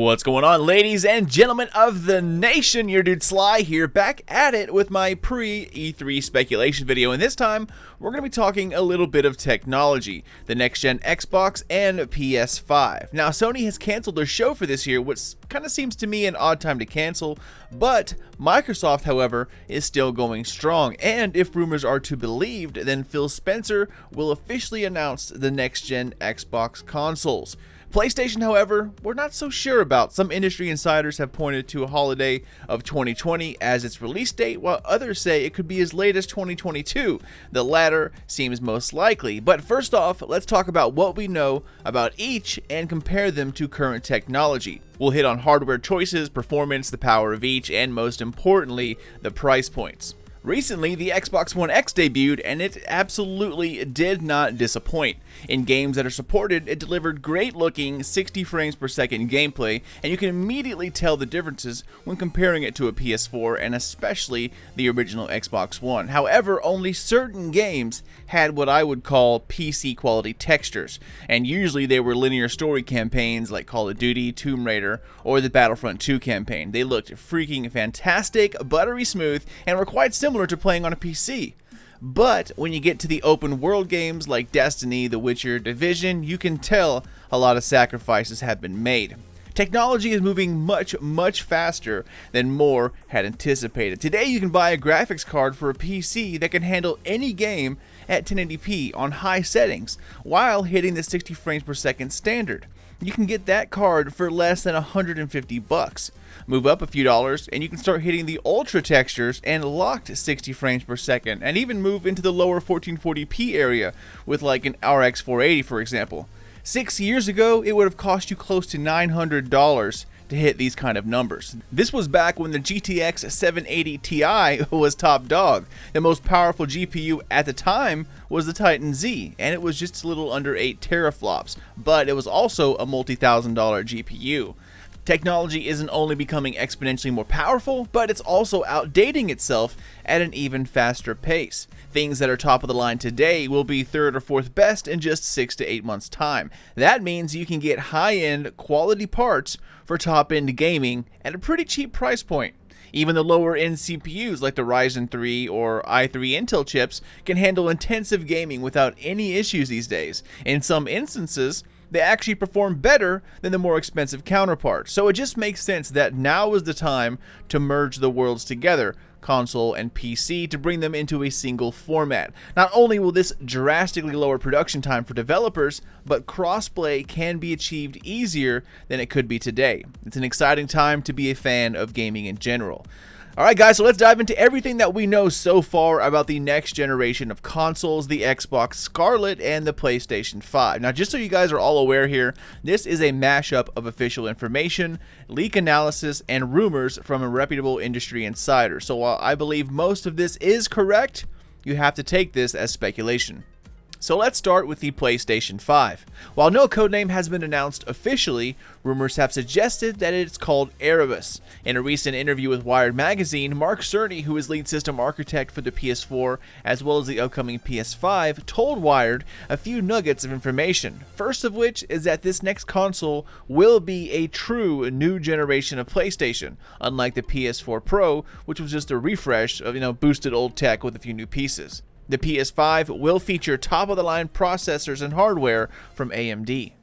What's going on, ladies and gentlemen of the nation? Your dude Sly here, back at it with my pre-E3 speculation video, and this time we're going to be talking a little bit of technology, the next-gen Xbox and PS5. Now, Sony has canceled their show for this year, which kind of seems to me an odd time to cancel, but Microsoft, however, is still going strong, and if rumors are to be believed, then Phil Spencer will officially announce the next-gen Xbox consoles. PlayStation, however, we're not so sure about. Some industry insiders have pointed to a holiday of 2020 as its release date, while others say it could be as late as 2022. The latter seems most likely. But first off, let's talk about what we know about each and compare them to current technology. We'll hit on hardware choices, performance, the power of each, and most importantly, the price points. Recently, the Xbox One X debuted, and it absolutely did not disappoint. In games that are supported, it delivered great-looking 60 frames per second gameplay, and you can immediately tell the differences when comparing it to a PS4 and especially the original Xbox One. However, only certain games had what I would call PC quality textures, and usually they were linear story campaigns like Call of Duty, Tomb Raider, or the Battlefront 2 campaign. They looked freaking fantastic, buttery smooth, and were quite similar to playing on a PC. But when you get to the open world games like Destiny, The Witcher, Division, you can tell a lot of sacrifices have been made. Technology is moving much faster than more had anticipated. Today you can buy a graphics card for a PC that can handle any game at 1080p on high settings while hitting the 60 frames per second standard. You can get that card for less than $150. Move up a few dollars and you can start hitting the ultra textures and locked 60 frames per second, and even move into the lower 1440p area with like an RX 480, for example. 6 years ago, it would have cost you close to $900 to hit these kind of numbers. This was back when the GTX 780 Ti was top dog. The most powerful GPU at the time was the Titan Z, and it was just a little under 8 teraflops, but it was also a multi-$1,000 GPU. Technology isn't only becoming exponentially more powerful, but it's also outdating itself at an even faster pace. Things that are top of the line today will be third or fourth best in just 6 to 8 months' time. That means you can get high-end quality parts for top-end gaming at a pretty cheap price point. Even the lower-end CPUs like the Ryzen 3 or i3 Intel chips can handle intensive gaming without any issues these days. In some instances, they actually perform better than the more expensive counterparts. So it just makes sense that now is the time to merge the worlds together, console and PC, to bring them into a single format. Not only will this drastically lower production time for developers, but crossplay can be achieved easier than it could be today. It's an exciting time to be a fan of gaming in general. Alright guys, so let's dive into everything that we know so far about the next generation of consoles, the Xbox Scarlett and the PlayStation 5. Now, just so you guys are all aware here, this is a mashup of official information, leak analysis, and rumors from a reputable industry insider. So while I believe most of this is correct, you have to take this as speculation. So let's start with the PlayStation 5. While no codename has been announced officially, rumors have suggested that it's called Erebus. In a recent interview with Wired Magazine, Mark Cerny, who is lead system architect for the PS4 as well as the upcoming PS5, told Wired a few nuggets of information. First of which is that this next console will be a true new generation of PlayStation, unlike the PS4 Pro, which was just a refresh of boosted old tech with a few new pieces. The PS5 will feature top-of-the-line processors and hardware from AMD.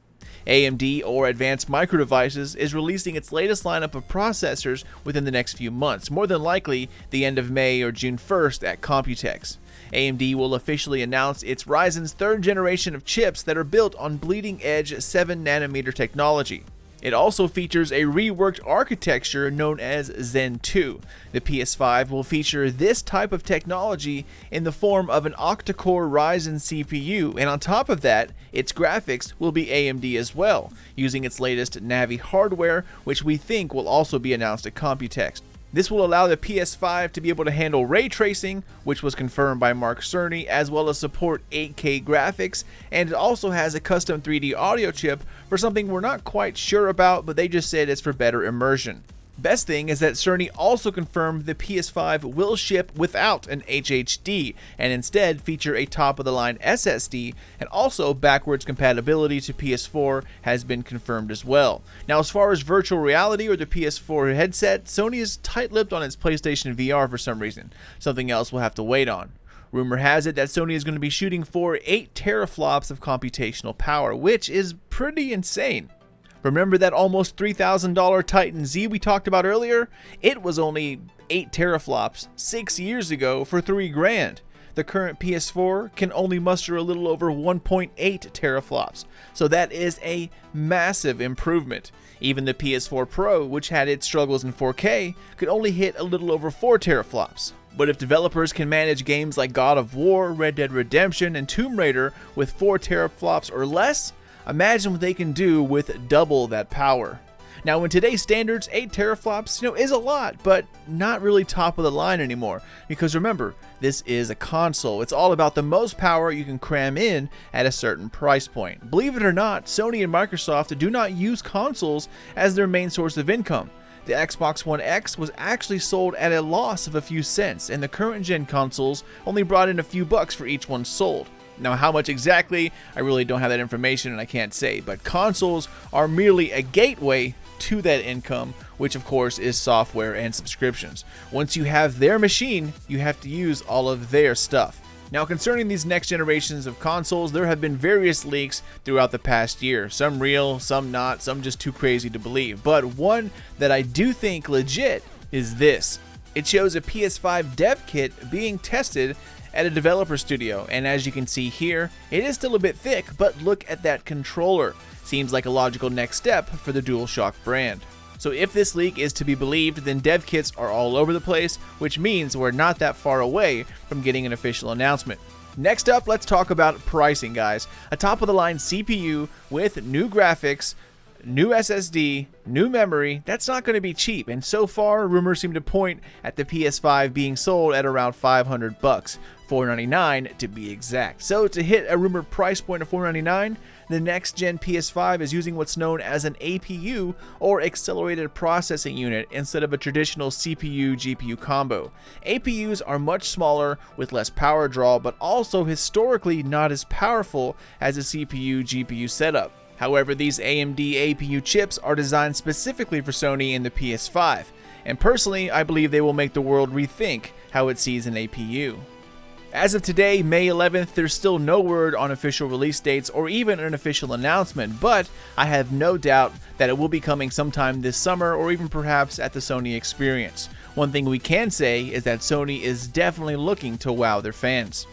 AMD, or Advanced Micro Devices, is releasing its latest lineup of processors within the next few months, more than likely the end of May or June 1st at Computex. AMD will officially announce its Ryzen's third generation of chips that are built on bleeding-edge 7nm technology. It also features a reworked architecture known as Zen 2. The PS5 will feature this type of technology in the form of an octa-core Ryzen CPU, and on top of that, its graphics will be AMD as well, using its latest Navi hardware, which we think will also be announced at Computex. This will allow the PS5 to be able to handle ray tracing, which was confirmed by Mark Cerny, as well as support 8K graphics, and it also has a custom 3D audio chip for something we're not quite sure about, but they just said it's for better immersion. Best thing is that Sony also confirmed the PS5 will ship without an HHD and instead feature a top-of-the-line SSD, and also backwards compatibility to PS4 has been confirmed as well. Now, as far as virtual reality or the PS4 headset, Sony is tight-lipped on its PlayStation VR for some reason, something else we'll have to wait on. Rumor has it that Sony is going to be shooting for 8 teraflops of computational power, which is pretty insane. Remember that almost $3,000 Titan Z we talked about earlier? It was only 8 teraflops 6 years ago for $3,000. The current PS4 can only muster a little over 1.8 teraflops, so that is a massive improvement. Even the PS4 Pro, which had its struggles in 4K, could only hit a little over 4 teraflops. But if developers can manage games like God of War, Red Dead Redemption, and Tomb Raider with 4 teraflops or less, imagine what they can do with double that power. Now, in today's standards, 8 teraflops, is a lot, but not really top of the line anymore. Because remember, this is a console. It's all about the most power you can cram in at a certain price point. Believe it or not, Sony and Microsoft do not use consoles as their main source of income. The Xbox One X was actually sold at a loss of a few cents, and the current gen consoles only brought in a few bucks for each one sold. Now, how much exactly, I really don't have that information and I can't say, but consoles are merely a gateway to that income, which of course is software and subscriptions. Once you have their machine, you have to use all of their stuff. Now, concerning these next generations of consoles, there have been various leaks throughout the past year. Some real, some not, some just too crazy to believe. But one that I do think legit is this. It shows a PS5 dev kit being tested at a developer studio, and as you can see here, it is still a bit thick, but look at that controller. Seems like a logical next step for the DualShock brand. So if this leak is to be believed, then dev kits are all over the place, which means we're not that far away from getting an official announcement. Next up, let's talk about pricing, guys. A top-of-the-line CPU with new graphics, new SSD, new memory, that's not going to be cheap, and so far rumors seem to point at the PS5 being sold at around $500, $499 to be exact. So to hit a rumored price point of $499, the next gen PS5 is using what's known as an APU, or accelerated processing unit, instead of a traditional CPU-GPU combo. APUs are much smaller with less power draw, but also historically not as powerful as a CPU-GPU setup. However, these AMD APU chips are designed specifically for Sony and the PS5, and personally, I believe they will make the world rethink how it sees an APU. As of today, May 11th, there's still no word on official release dates or even an official announcement, but I have no doubt that it will be coming sometime this summer or even perhaps at the Sony Experience. One thing we can say is that Sony is definitely looking to wow their fans.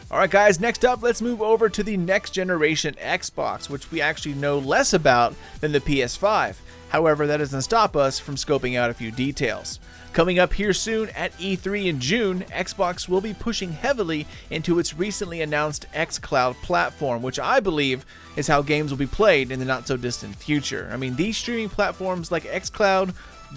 Alright guys, next up, let's move over to the next generation Xbox, which we actually know less about than the PS5. However, that doesn't stop us from scoping out a few details. Coming up here soon at E3 in June, Xbox will be pushing heavily into its recently announced xCloud platform, which I believe is how games will be played in the not so distant future. I mean, these streaming platforms like xCloud,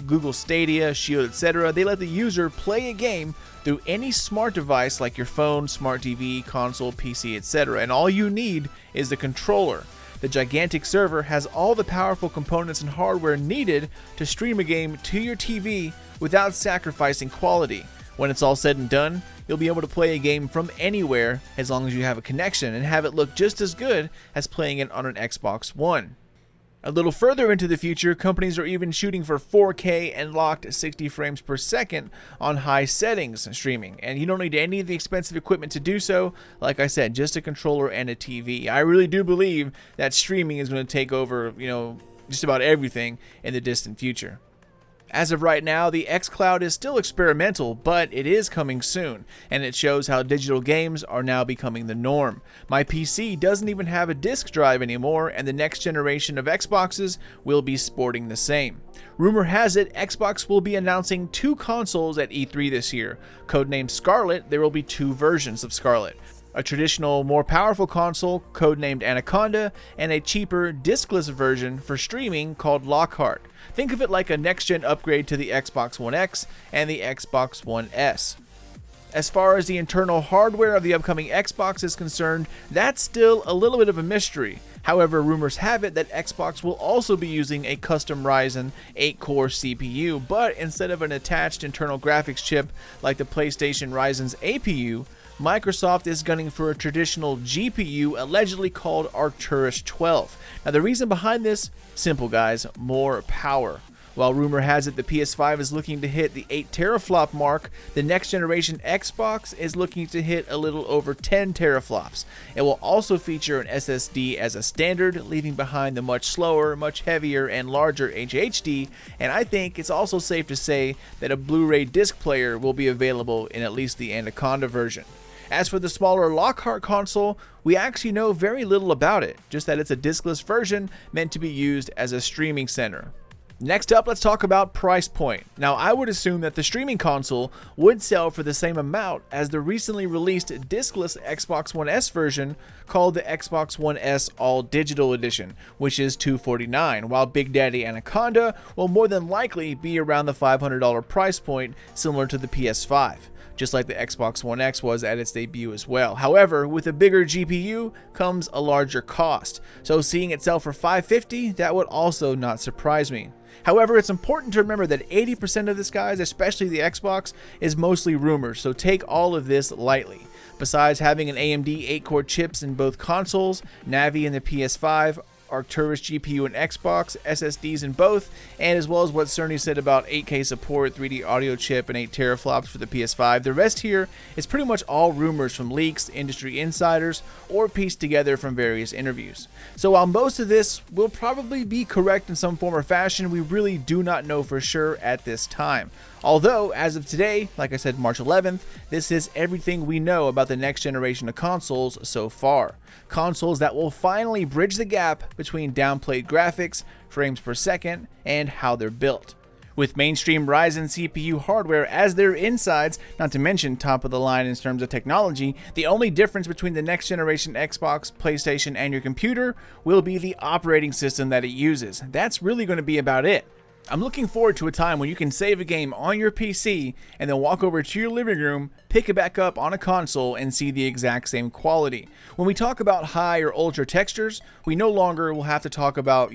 Google Stadia, Shield, etc., they let the user play a game through any smart device like your phone, smart TV, console, PC, etc., and all you need is the controller. The gigantic server has all the powerful components and hardware needed to stream a game to your TV without sacrificing quality. When it's all said and done, you'll be able to play a game from anywhere as long as you have a connection and have it look just as good as playing it on an Xbox One. A little further into the future, companies are even shooting for 4K and locked 60 frames per second on high settings streaming, and you don't need any of the expensive equipment to do so. Like I said, just a controller and a TV. I really do believe that streaming is going to take over, just about everything in the distant future. As of right now, the xCloud is still experimental, but it is coming soon, and it shows how digital games are now becoming the norm. My PC doesn't even have a disk drive anymore, and the next generation of Xboxes will be sporting the same. Rumor has it, Xbox will be announcing 2 consoles at E3 this year. Codenamed Scarlett, there will be 2 versions of Scarlett. A traditional, more powerful console, codenamed Anaconda, and a cheaper, diskless version for streaming called Lockhart. Think of it like a next-gen upgrade to the Xbox One X and the Xbox One S. As far as the internal hardware of the upcoming Xbox is concerned, that's still a little bit of a mystery. However, rumors have it that Xbox will also be using a custom Ryzen 8-core CPU, but instead of an attached internal graphics chip like the PlayStation Ryzen's APU, Microsoft is gunning for a traditional GPU allegedly called Arcturus 12. Now the reason behind this, simple guys, more power. While rumor has it the PS5 is looking to hit the 8 teraflop mark, the next generation Xbox is looking to hit a little over 10 teraflops. It will also feature an SSD as a standard, leaving behind the much slower, much heavier, and larger HDD, and I think it's also safe to say that a Blu-ray disc player will be available in at least the Anaconda version. As for the smaller Lockhart console, we actually know very little about it, just that it's a discless version meant to be used as a streaming center. Next up, let's talk about price point. Now, I would assume that the streaming console would sell for the same amount as the recently released discless Xbox One S version called the Xbox One S All Digital Edition, which is $249, while Big Daddy Anaconda will more than likely be around the $500 price point, similar to the PS5. Just like the Xbox One X was at its debut as well. However, with a bigger GPU comes a larger cost, so seeing it sell for $550, that would also not surprise me. However, it's important to remember that 80% of this, guys, especially the Xbox, is mostly rumors, so take all of this lightly. Besides having an AMD 8-core chips in both consoles, Navi in the PS5, Arcturus GPU and Xbox, SSDs in both, and as well as what Cerny said about 8K support, 3D audio chip, and 8 teraflops for the PS5. The rest here is pretty much all rumors from leaks, industry insiders, or pieced together from various interviews. So while most of this will probably be correct in some form or fashion, we really do not know for sure at this time. Although, as of today, like I said, March 11th, this is everything we know about the next generation of consoles so far. Consoles that will finally bridge the gap between downplayed graphics, frames per second, and how they're built. With mainstream Ryzen CPU hardware as their insides, not to mention top of the line in terms of technology, the only difference between the next generation Xbox, PlayStation, and your computer will be the operating system that it uses. That's really going to be about it. I'm looking forward to a time when you can save a game on your PC and then walk over to your living room, pick it back up on a console, and see the exact same quality. When we talk about high or ultra textures, we no longer will have to talk about,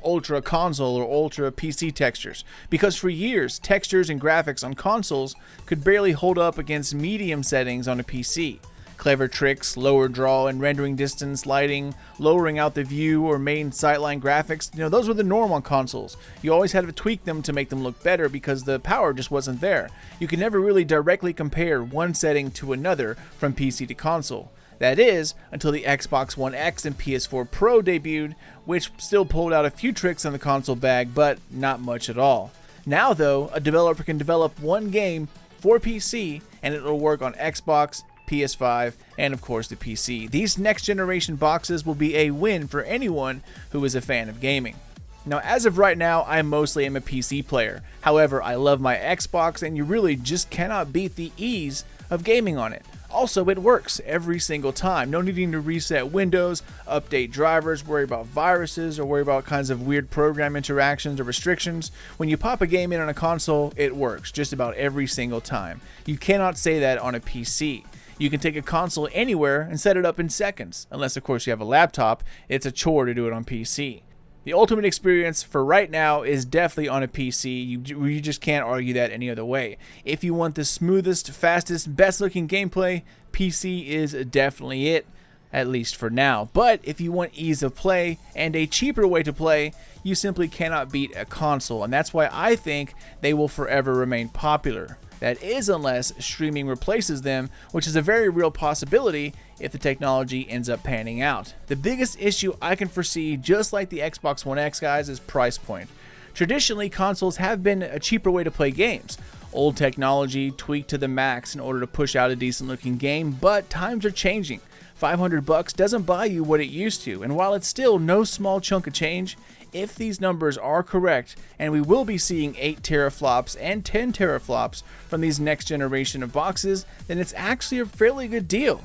ultra console or ultra PC textures, because for years, textures and graphics on consoles could barely hold up against medium settings on a PC. Clever tricks, lower draw and rendering distance, lighting, lowering out the view or main sightline graphics, those were the norm on consoles. You always had to tweak them to make them look better because the power just wasn't there. You could never really directly compare one setting to another from PC to console. That is, until the Xbox One X and PS4 Pro debuted, which still pulled out a few tricks on the console bag, but not much at all. Now though, a developer can develop one game for PC and it will work on Xbox, PS5, and of course the PC. These next generation boxes will be a win for anyone who is a fan of gaming. Now, as of right now, I mostly am a PC player. However, I love my Xbox and you really just cannot beat the ease of gaming on it. Also, it works every single time. No needing to reset Windows, update drivers, worry about viruses, or worry about kinds of weird program interactions or restrictions. When you pop a game in on a console, it works just about every single time. You cannot say that on a PC. You can take a console anywhere and set it up in seconds, unless of course you have a laptop. It's a chore to do it on PC. The ultimate experience for right now is definitely on a PC. You just can't argue that any other way. If you want the smoothest, fastest, best looking gameplay, PC is definitely it, at least for now. But if you want ease of play and a cheaper way to play, you simply cannot beat a console, and that's why I think they will forever remain popular. That is, unless streaming replaces them, which is a very real possibility if the technology ends up panning out. The biggest issue I can foresee, just like the Xbox One X, guys, is price point. Traditionally, consoles have been a cheaper way to play games. Old technology tweaked to the max in order to push out a decent looking game, but times are changing. $500 doesn't buy you what it used to, and while it's still no small chunk of change, if these numbers are correct, and we will be seeing 8 teraflops and 10 teraflops from these next generation of boxes, then it's actually a fairly good deal.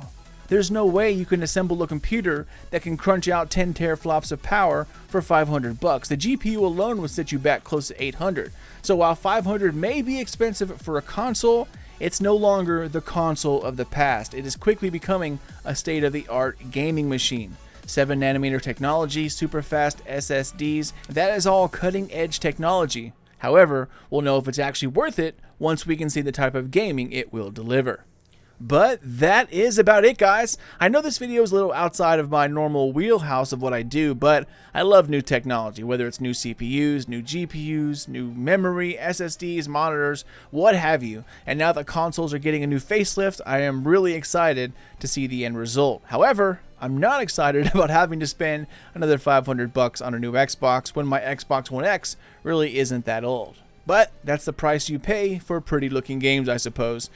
There's no way you can assemble a computer that can crunch out 10 teraflops of power for $500. The GPU alone will set you back close to $800. So while $500 may be expensive for a console, It's no longer the console of the past. It is quickly becoming a state-of-the-art gaming machine. 7nm technology, super fast SSDs, that is all cutting-edge technology. However, we'll know if it's actually worth it once we can see the type of gaming it will deliver. But that is about it, guys. I know this video is a little outside of my normal wheelhouse of what I do, but I love new technology, whether it's new CPUs, new GPUs, new memory, SSDs, monitors, what have you. And now that consoles are getting a new facelift, I am really excited to see the end result. However, I'm not excited about having to spend another $500 on a new Xbox when my Xbox One X really isn't that old. But that's the price you pay for pretty looking games, I suppose.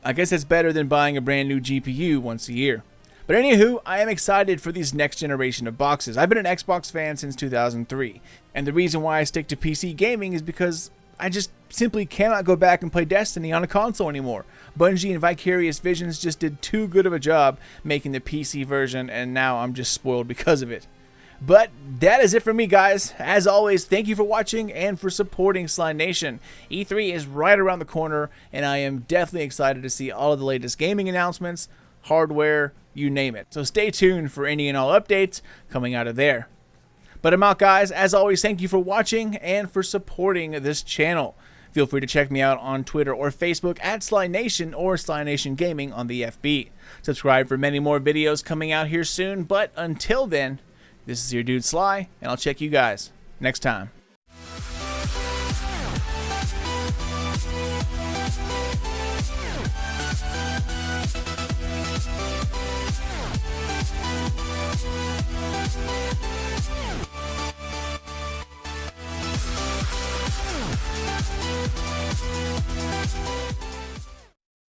I guess it's better than buying a brand new GPU once a year. But anywho, I am excited for these next generation of boxes. I've been an Xbox fan since 2003. And the reason why I stick to PC gaming is because I just simply cannot go back and play Destiny on a console anymore. Bungie and Vicarious Visions just did too good of a job making the PC version, and now I'm just spoiled because of it. But that is it for me, guys. As always, thank you for watching and for supporting Sly Nation. E3 is right around the corner, and I am definitely excited to see all of the latest gaming announcements, hardware, you name it. So stay tuned for any and all updates coming out of there. But I'm out, guys. As always, thank you for watching and for supporting this channel. Feel free to check me out on Twitter or Facebook at Sly Nation or Sly Nation Gaming on the FB. Subscribe for many more videos coming out here soon, but until then, this is your dude Sly, and I'll check you guys next time.